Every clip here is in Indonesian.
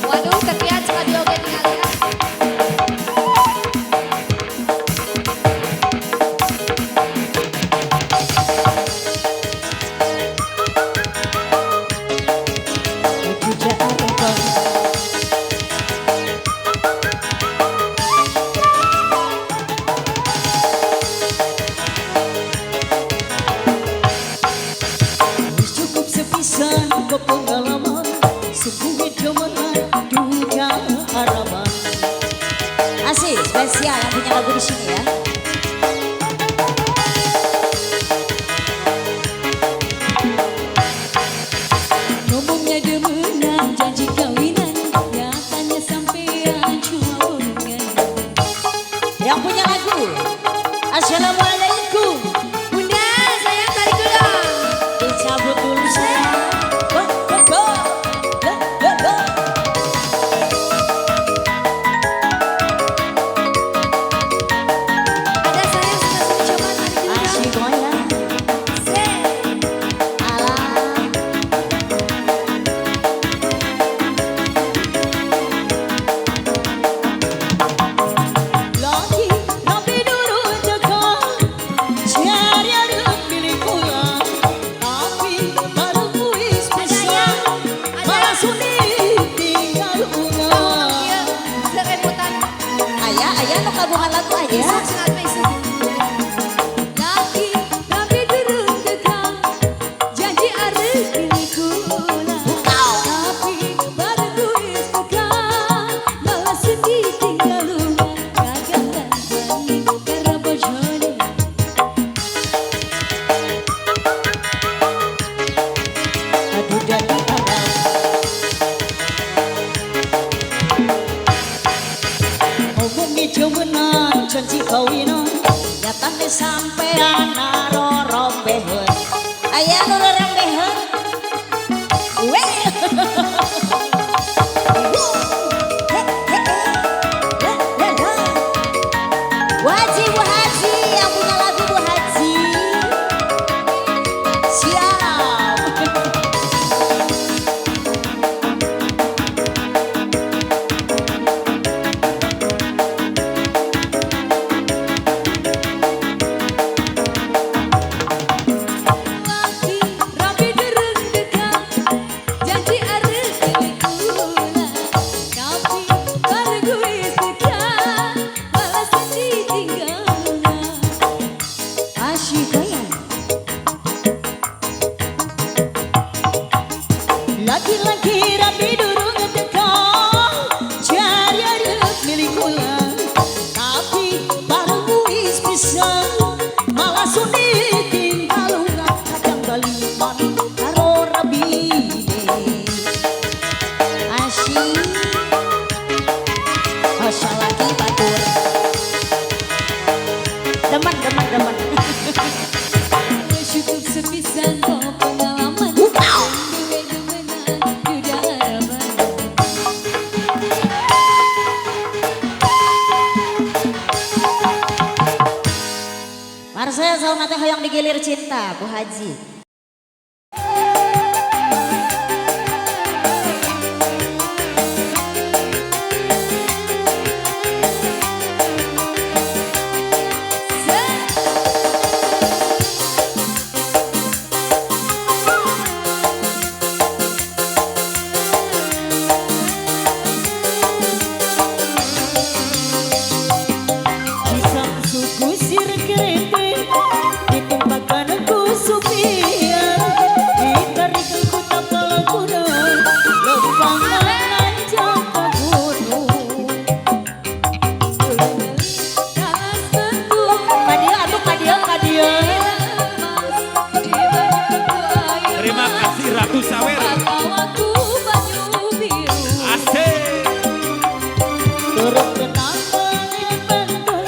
Waduh, kekian sekali oke tinggal ya. Cukup sepisan kepengalaman sebuah demenan dunia harapan. Asik, spesial yang punya lagu di sini ya. Ngomongnya demenan janji kawinan, nyatanya sampean cuma bohongan. Yang punya lagu, Assalamualaikum. Bunda, sayang tarik dulu. Dicabut dulu sayang. Go, go, go. Go, go, go. Ada sayang suka sini coba tarik dulu. Asyik goyang. Alah. Lagi tapi dulu cekak, cari ada pilih pulang, tapi baru kuis bisa, malah sulit tinggal ulang. Iya, serebutan. Ayah nu kabungan lagu aja. Isuk sengat isuk. Lagi tapi dulu cekak, janji ada pilih pulang, tapi baru kuis bisa, malah sulit tinggal ulang. Gagal dan balik karena bojone. Aduh dari arah. Ngomongnya demenan janji kawinan, Nyatane sampean naro rombeheun. Aya nu rombeheun. Weh. Bu Haji, Bu Haji, yang punya lagu Bu Haji. Siap. lagi rapi dereng dekat, janji ada pilih pulang, tapi baru kuis dekat, malah sedih tinggal ulang. Asyik gaya. Lagi-lagi rapi durung dekat, cari ada milik ulang, tapi baru kuis bisa, malah sulit tinggal ulang. Kadang baliman karo rabine, Asyik. Masya lagi batur. Demen, demen, demen. cukup sepisan kok pengalaman, dewe-dewenan duda harapan. Marcel sauna teh hoyong digilir cinta, Bu Haji. Kisah suku sir kerete, ditumpahkan aku supian, ditarik aku tapal kuda, lempangan jangka gunung. Kalas bentuk, Kadia atuh kadia kadia. Terima kasih Ratu Sawer. aku banyu biru, Asik. turut kenang bentuk,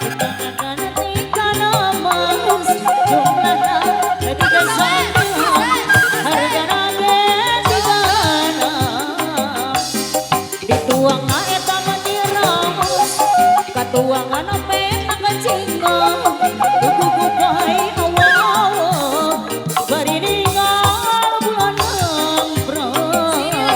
ketangan ikan emas, jumlahnya ketiga sama, harga ragen segala. Dituang eta meniramus, katuangan pena kecinga, tuku kupai awal-awal, bari ninggal bulan emprem.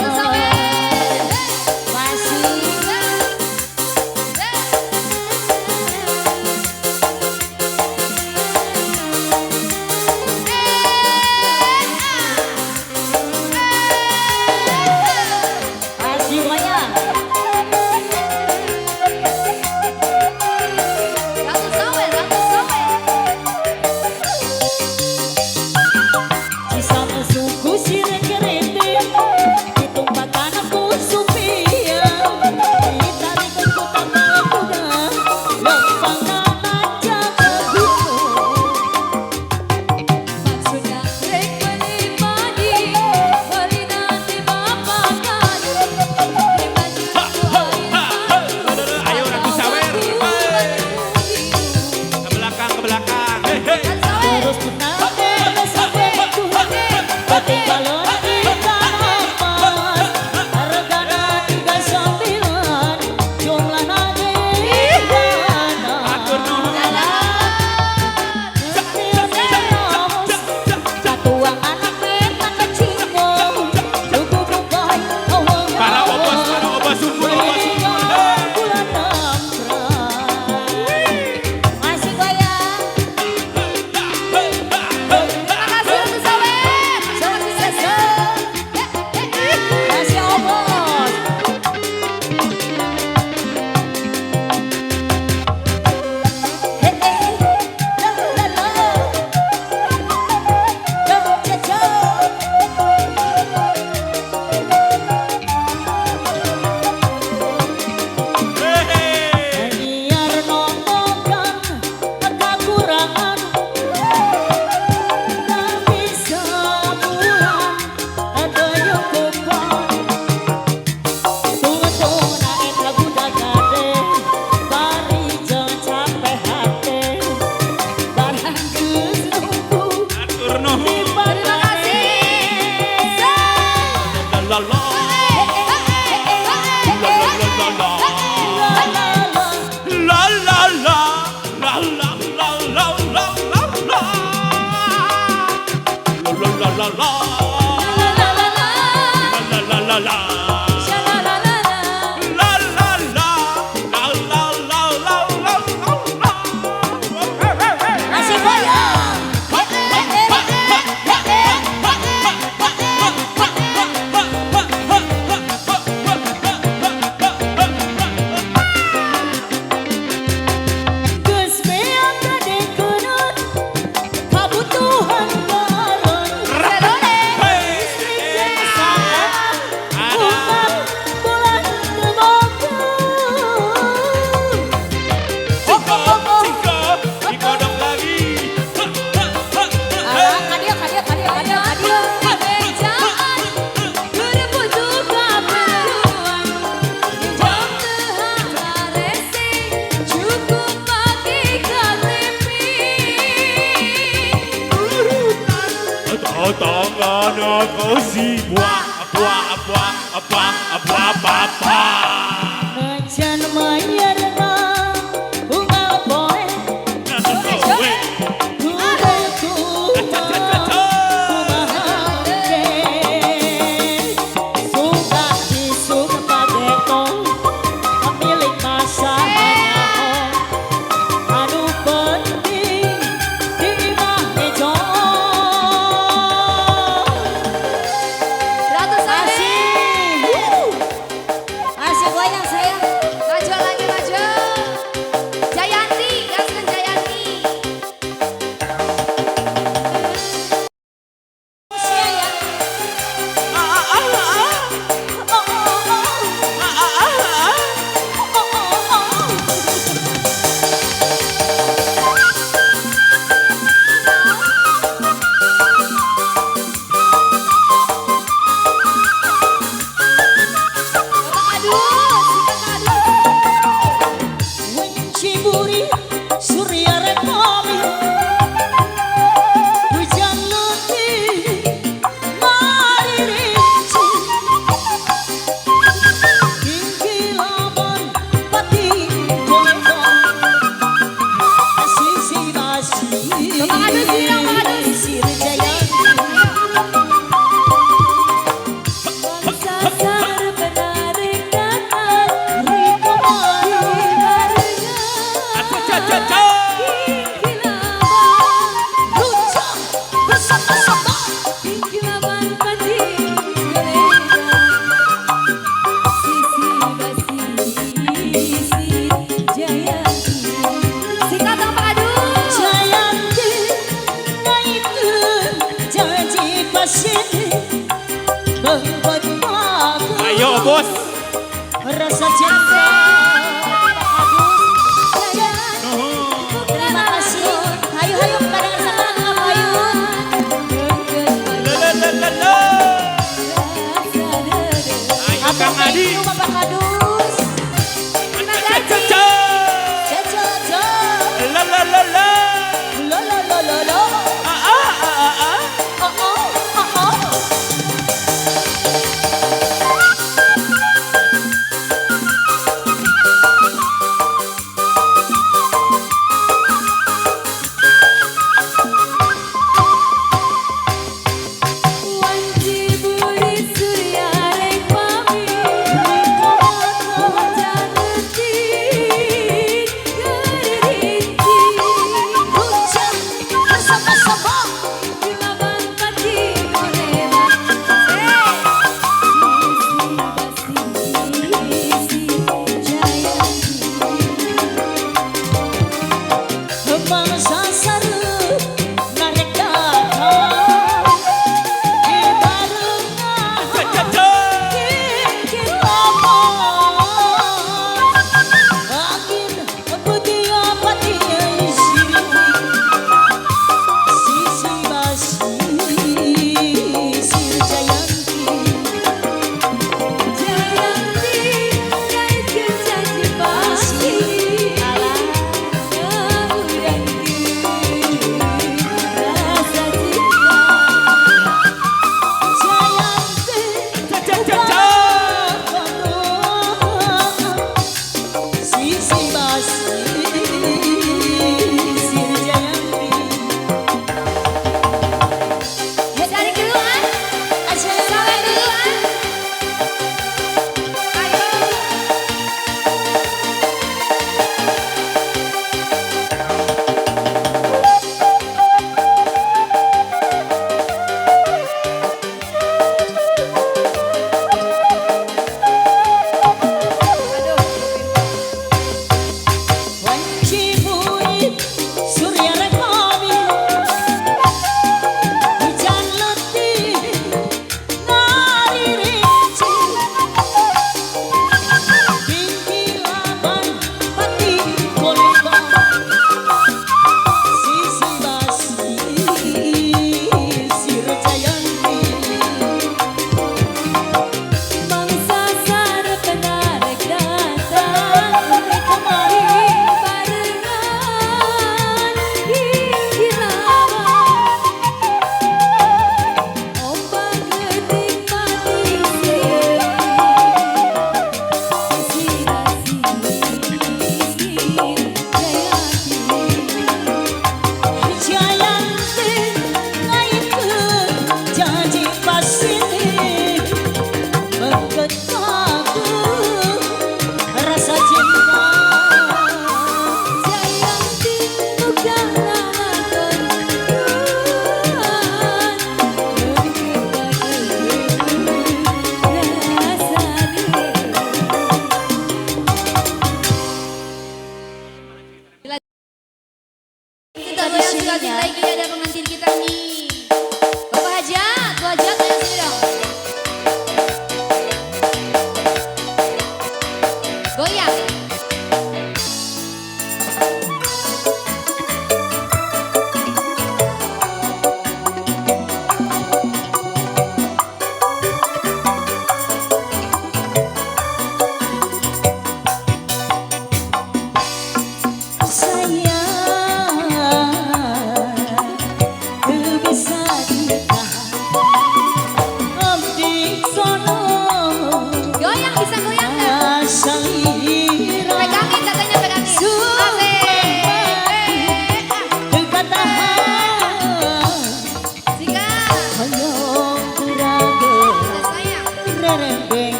la la. Sha-la-la-la-la. La la la. La la la la la la. Masih goyang. Geus beak gede keunut, kabutuhan bareng. Selole. Bulan bulan teu boga. Ciko, dikodok lagi. Adio kebejaan berebut juga perluan jam teu harese cukup bagi KTP Tangan aku si buah apa. Najan mayarna unggal poe kuduku kumaha ge suka disuka padetong milik masa hanyaho anu penting di imah mejo asik goyang sayang. maju lagi maju Jayanti gaskan Jayanti Sia ya. Ciburi surya rekomi hujan letih mari rinci kingkilaban pati golekong sisi Bang Adus, Sirang, Bang Adus. sir jayanti sasar benar ingatan riko mari harga Kilaban runcang bersama-sama Kilaban pati selera Sisi Jayanti Singkat dong Pak Adus Jayanti ngaitkeun janji pasien bengkot paku Ayo bos. rasa cinta terima kasih hayu kadang sama payun La la la la la. Ayo Kang Adi. Bapak Kadus Terima kasih jaja La la la la. lo lo lo lo lo oh oh oh oh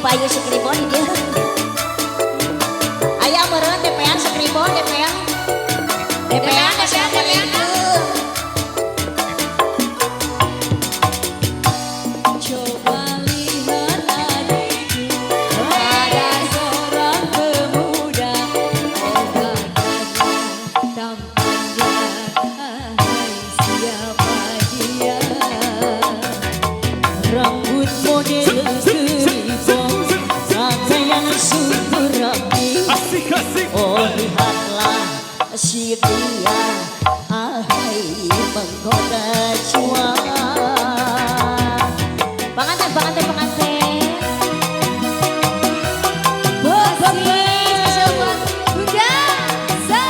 Payu sekribon dia. Ayah meureun DP-an sekribon DP-an. DP-an itu. Coba lihat adikku, ada seorang pemuda, oh gagahnya tampaknya, hai siapa dia? Rambut model keribon, pakaian syukur rapi. Asik asik. Oh lihatlah si dia, ahai menggoda jiwa. Pengantin, pengantin, pengantin. Spesial buat Bunda Sa.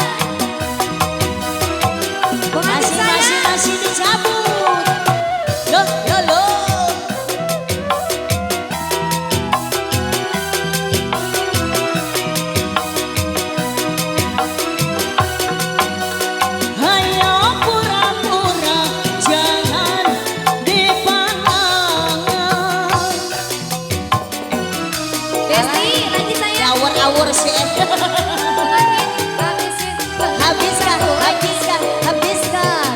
Pengantin saya. Masih dicabut. Loh, yo loh. Hayo pura-pura jangan dipandang. Besti, lagi saya. Awur-awur sih. Pengantin, habisin. Habiskan, habiskan, habiskan.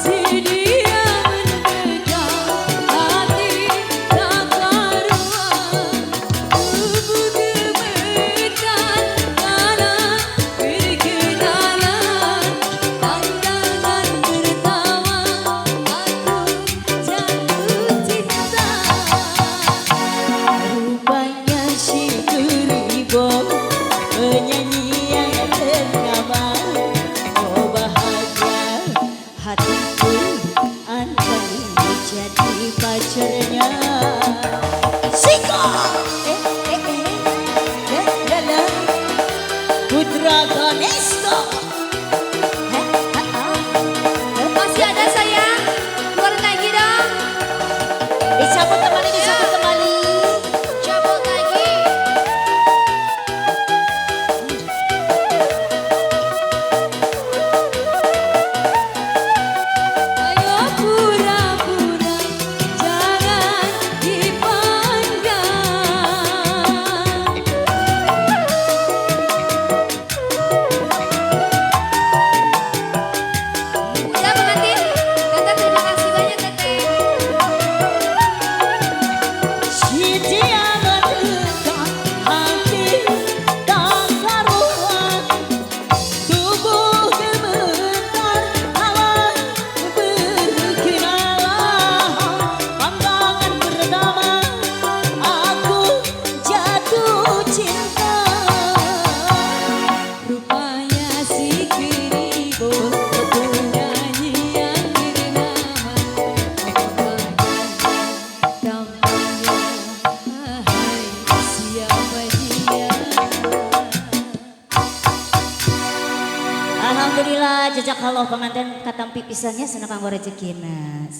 Si dia mendekat hati tak karuan, tubuh gemetar dalam berkenalan, pandangan pertama aku jatuh cinta. Rupanya si keribon, penyanyi yang ternama. Oh bahagia hatiku, andai jadi pacarnya. Siko, lala, putra Ganeska. Masih ada sayang, keluarin lagi dong, Dicabut kembali, dicabut kembali. cabut lagi. Ayo pura-pura jangan dipandang. Udah pengantin, Teteh terima kasih banyak Teteh. Si dia mendekat hati tak karuan, tubuh gemetar alam berkenalan, pandangan pertama aku jatuh cinta. Rupanya si keribon penyanyi yang bernama tampaknya, hai siapa dia? Alhamdulillah jejak halo pengantin katampi pisannya senakang rezekina.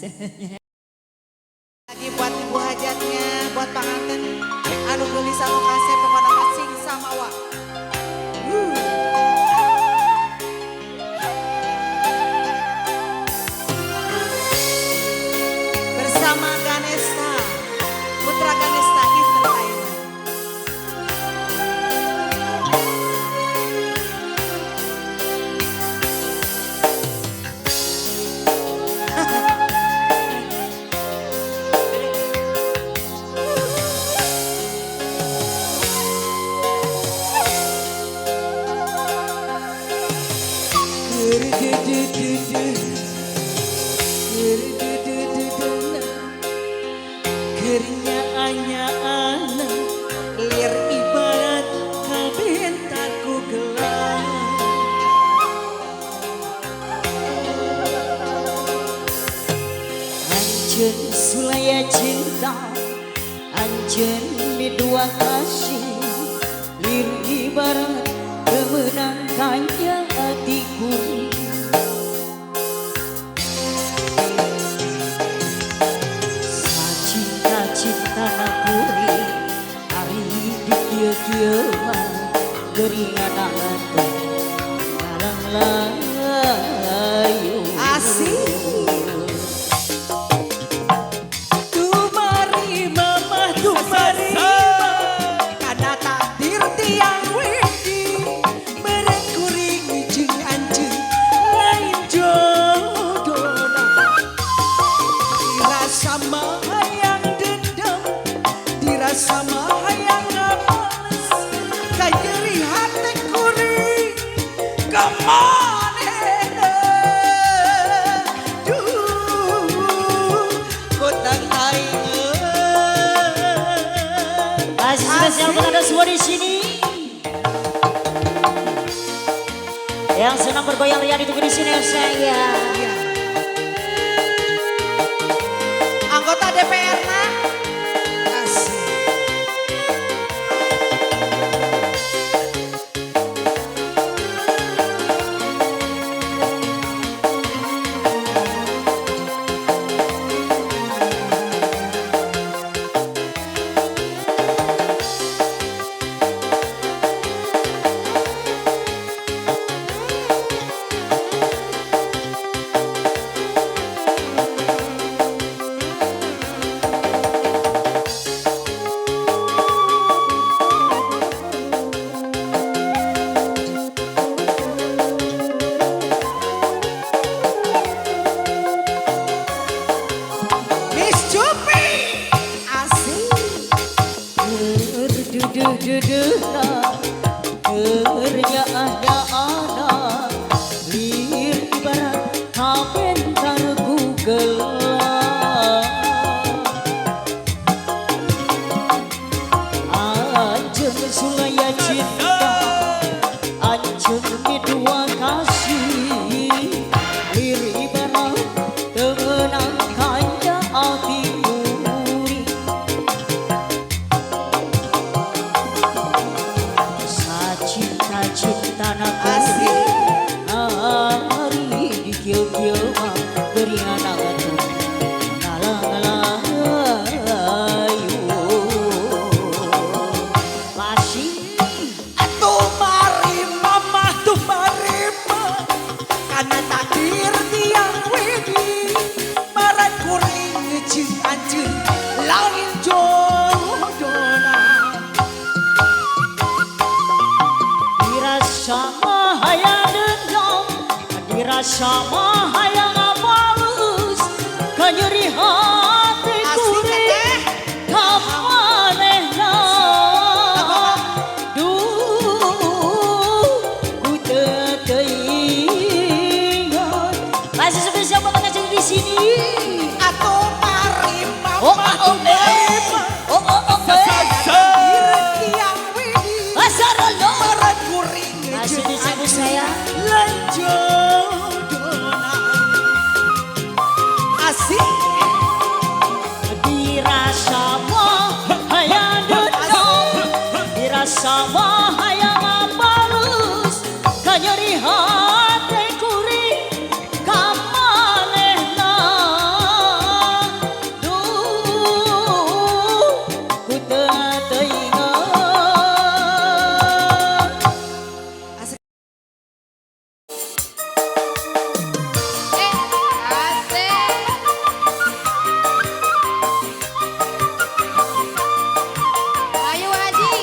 Lagi buat ibu hajatnya, buat pengantin anu gelis anu kasih pokoknya sing sama wa. Kernya anya anak lir ibarat kabentarku gelap. Anjen sulaya cinta, anjen di dua kasih, lir ibarat kemenangkannya hatiku. Cinta nakuri hari di kieu mah geringan atuh larang layu Asik. Tumari mama tumari Karena takdir tiang wedi meren kuring jeung anjeun lain jodohna dirasa mah hayang dendam, dirasa mah hayang ngabales, kayeri hati kuring kemanehna. Duh, kotang aing. Masih spesial buat Anda semua di sini. Yang senang bergoyang ria ditunggu di sini saya. Anggota DPR nak. Asik. Miss Jupi. Asik. Dududududuna kerja ada anak lir ibarat kabentarku gelap. Anjeun sulaya cinta, anjeun di dua kasih, lir ibarat temenangkannya hati kuring. Cinta nakuri hari di kieu mah geringan atuh ngalang layu. Masih Tumari mama tumari ma. Karena takdir tiang wedi marat kuring jeung anjeun lain jodohna. dirasa mah hayang dendam, dirasa mah hayang ngabales, kanyeri hati Asik kuring teh. kamanehna. Duh, ku teu teuingan. Masih spesial buat Anda di sini. Atuh mari Oh, mama oh, tumari ma. Takdir tiang wedi Asaralo. marat kuring Masih jeung disebut saya. lain jodohna. Asik. Dirasa mah hayang dendam, dirasa mah hayang ngabales, kanyeri hati kuring kamanehna. Duh, ku teu teuingan. Asik. Ayo Haji.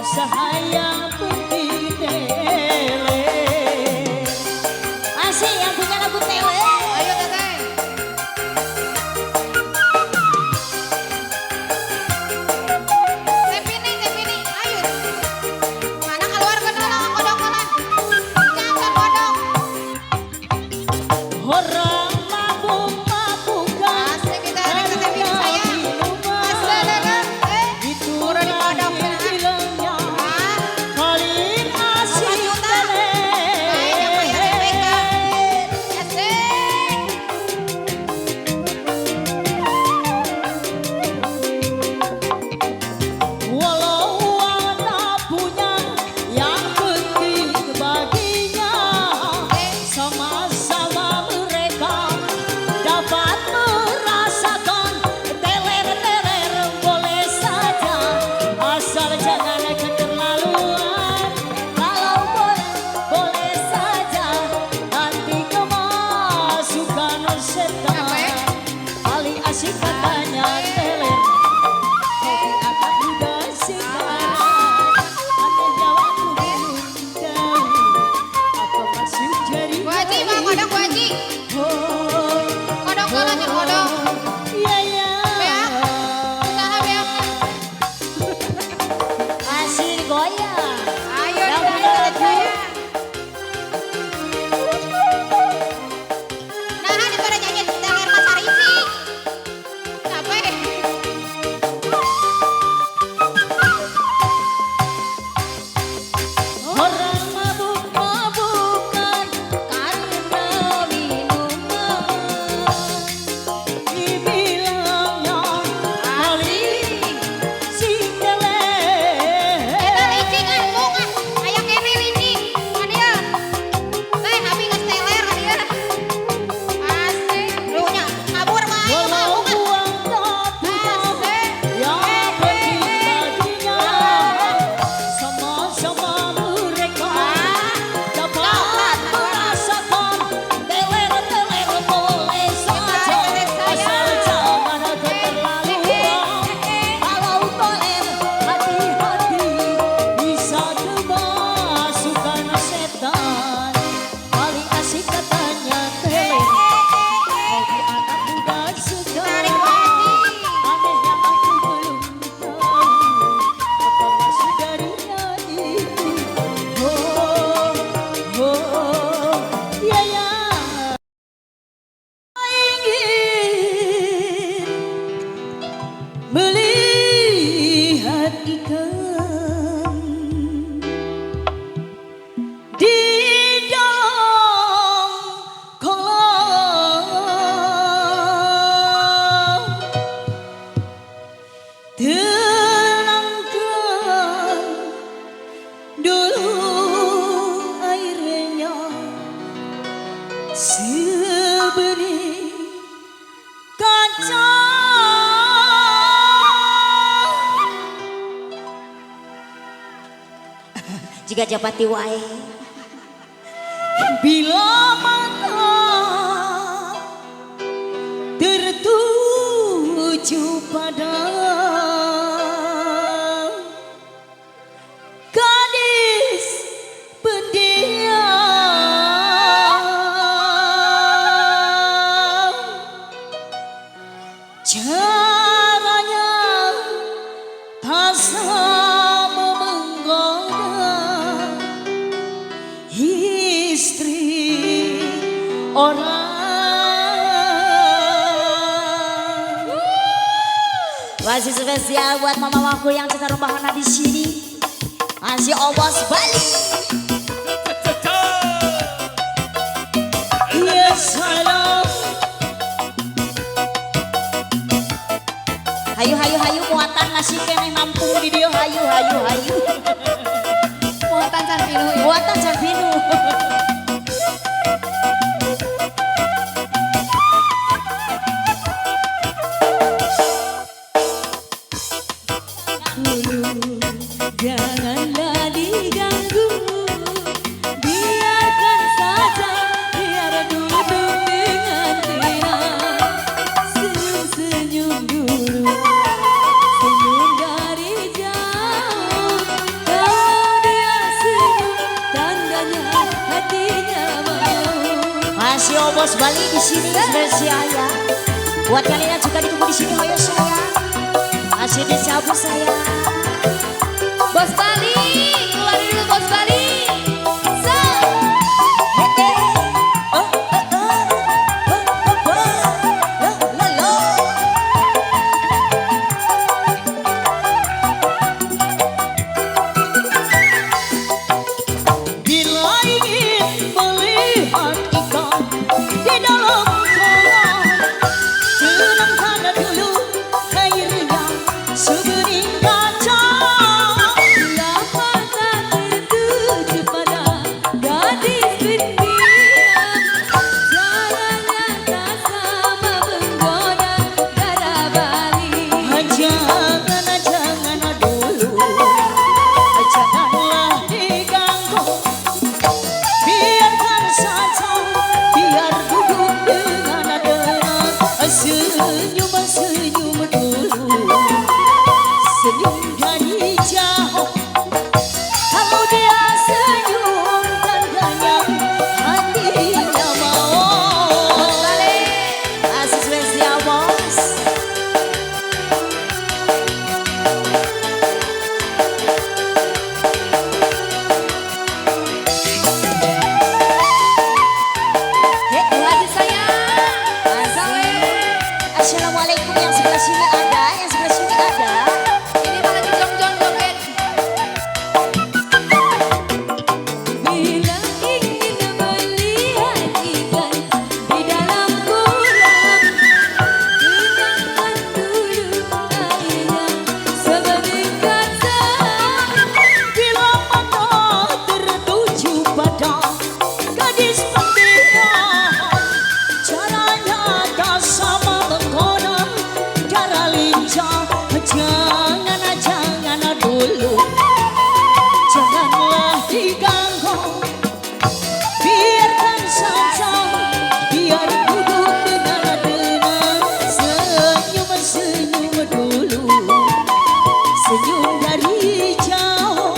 Sahaya putih tele. Masih yang punya lagu tele. Ayo teteh. Tepini, ayo. Mana keluar ke dalam kodok-kodok. Jangan kodok. Orang mabuk-mabukan Asik kita hari ke Tepini saya. Asal itu Udah di kodok, ya. bilangnya Ah, paling asik juta. tele. Ayo bayar BPK. Asik. Walau uang tak punya, yang penting baginya sama-sama mereka dapat merasakan teler-teler boleh saja, asal jangan keterlaluan. Kalau boleh saja, nanti kemasukan setan. Paling asik katanya teler. Kopi akan udah sekarang, anehnya waktu belum tahu apa maksud jadi Bu Haji, mau kodok Bu Haji. Kodok malah nih kodok. ya ya. Beak. Usaha beak. Masih goyang. Ayo Yang nih punya ayo saya. Nah, ini pada nyanyi teler Mas Arifi. Capek. Orang mabuk-mabukan karena minuman, dibilangnya paling si tele. Eta licing kan bunga. Aya kene licing. Hadia. Teh abi geus teler hadia. Asik. Lu nya kabur mah ayo mah Walau bunga. uang tak punya, yang penting baginya sama-sama mereka dapat merasakan teler-teler boleh saja, asal jangan keterlaluan. Kalau toler hati-hati bisa kemasukan setan. Paling asik katanya teler. Kopi anak muda sekarang, anehnya aku belum tahu apa maksud darinya itu. Ya ya. Ingin melihat ikan di dalam kolam, tenangkan dulu airnya sebening kaca. Jika japati wae. Bila mata tertuju pada gadis pendiam, caranya tak sama menggoda istri orang. Masih spesial buat mama-mamaku yang sedang rumahana di sini. Masih Obos Bali. Ya salam. Hayu muatan nasi keneh nampung di dia. Hayu. Muatan Sanpinu ya. Muatan Sanpinu. Janganlah diganggu, biarkan saja, biar duduk dengan tenang. Senyum-senyum dulu, senyum dari jauh. Bos Bali di sini spesial ya. Buat kalian yang juga ditunggu di sini, ayo sayang. Masih dicabut sayang. Bos Bali, keluar dulu Bos Bali. So, Bila ingin melihat ikan di dalam kolam, tenangkan dulu airnya sebening kaca. Lama tak tertuju pada gadis pendiam. Jalannya tak sama menggoda darah Bali. Jangan dulu, janganlah diganggu. Biarkan saja, biar duduk dengan tenang. Senyum dulu, senyum dari jauh. Kalau dia senyum, tandanya hatinya mau. Masih spesial bos. lagi sayang. Assalamualaikum, yang sebelah sini ada, yang sebelah sini ada. Ini malah di jong-jong joget. Bila ingin melihat ikan di dalam kolam, tenangkan dulu airnya sebening kaca. Bila mata tertuju pada gadis pendiam, caranya tak sama menggoda cara lincah. Jangan dulu, janganlah diganggu. Biarkan saja, biar duduk dengan tenang. Senyum dulu, senyum dari jauh.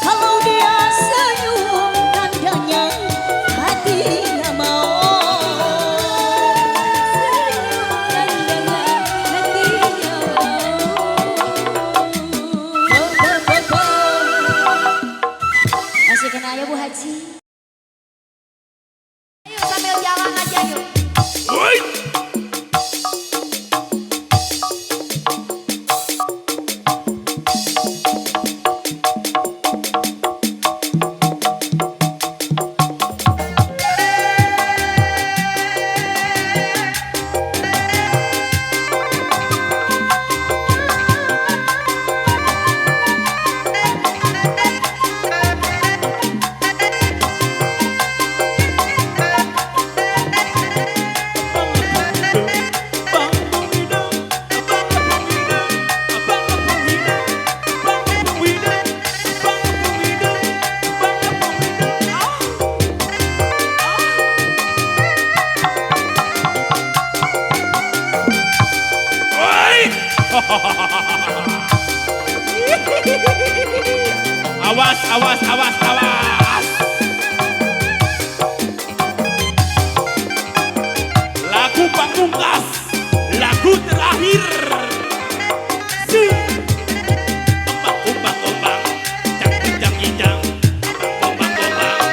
Kalau dia senyum, tandanya hatinya mau. Tandanya hatinya Masih kena ya Bu Haji. Ayo sambil jalan aja yuk. Woi. Awas, awas, awas, awas. Lagu pamungkas, lagu terakhir. Si. Ombak, ombak, ombak, jang, jang, jang, ombak, ombak, ombak.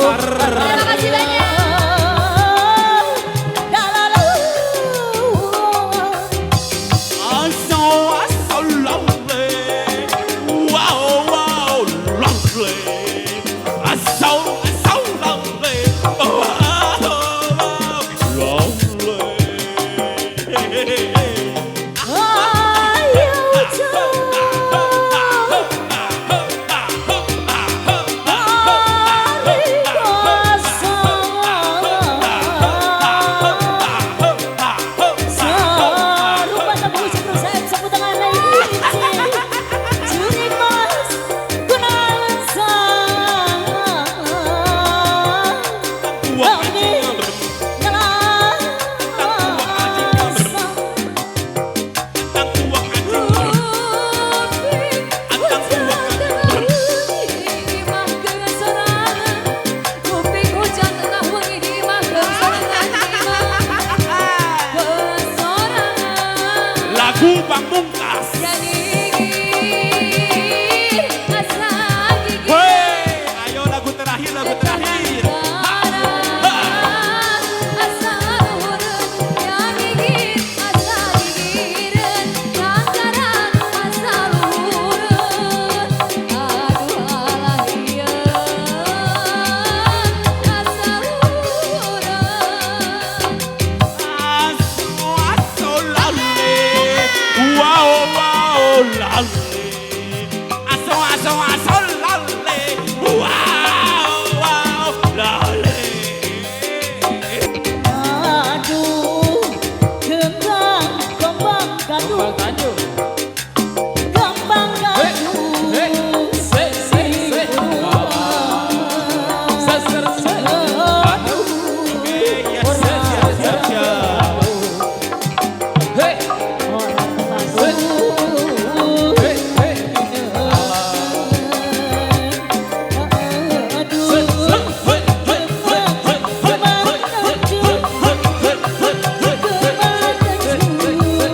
Terima kasih banyak. So lovely. Wow, wow, lovely. So lovely. Wow, lovely. Lagu Pamungkas. Hei, ayo lagu terakhir, lagu terakhir. So lovely. Wow, wow, lovely. So lovely. Wow, wow, lovely. Aduh, kembang gaduh, kembang gaduh.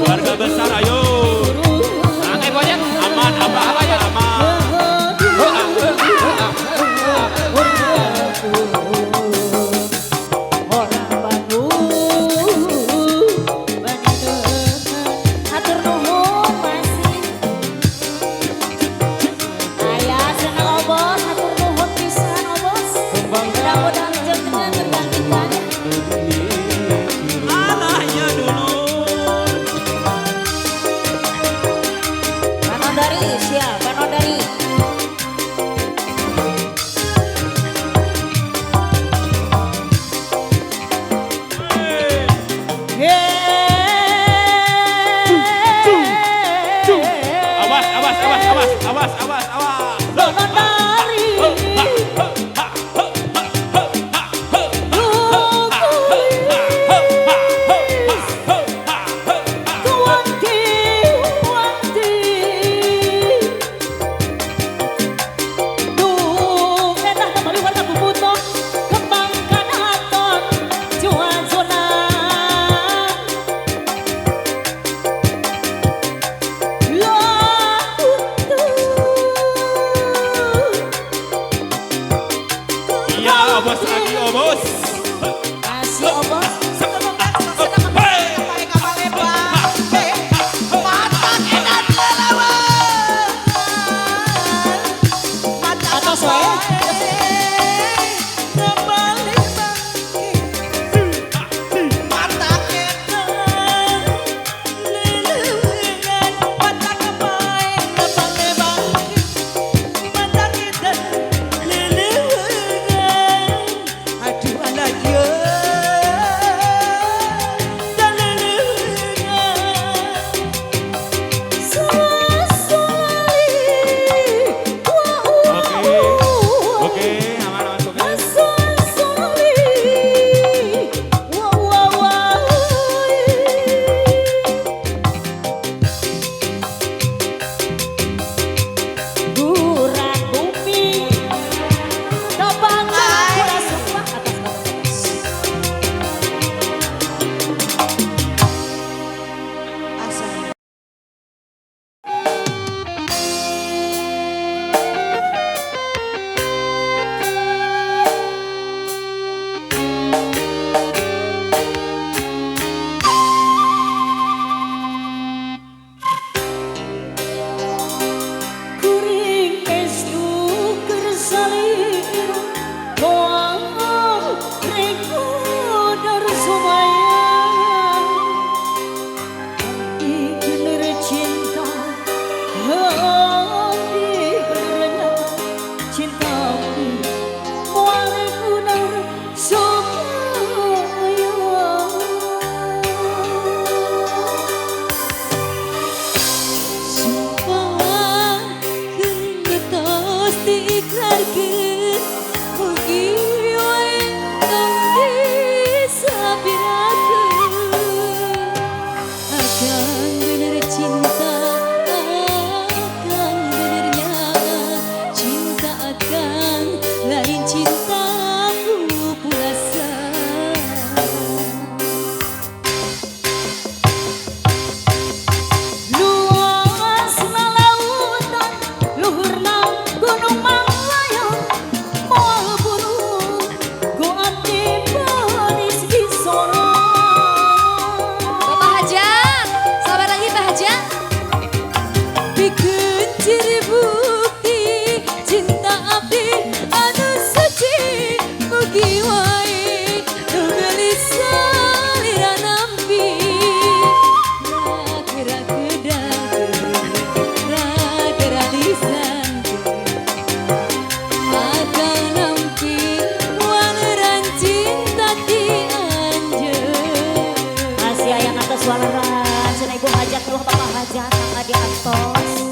Keluarga besar, ayo. Aman, apa ya aman. Atur nuhun masih. Ayah senang obos, atur nuhun pisan obos. Mudah-mudahan rezekinya tergantikan. Anaknya dulu. Panodari siap, Panodari. Awas. Panodari. Iya, obos lagi, obos. Masih obos. Atau saya? Duh bapak hajat tangga di atas.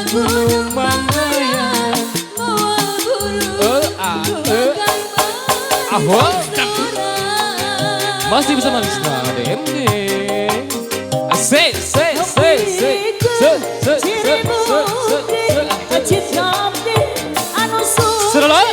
Gunung Mangayan masih bisa manis DMD. Asik, Serela,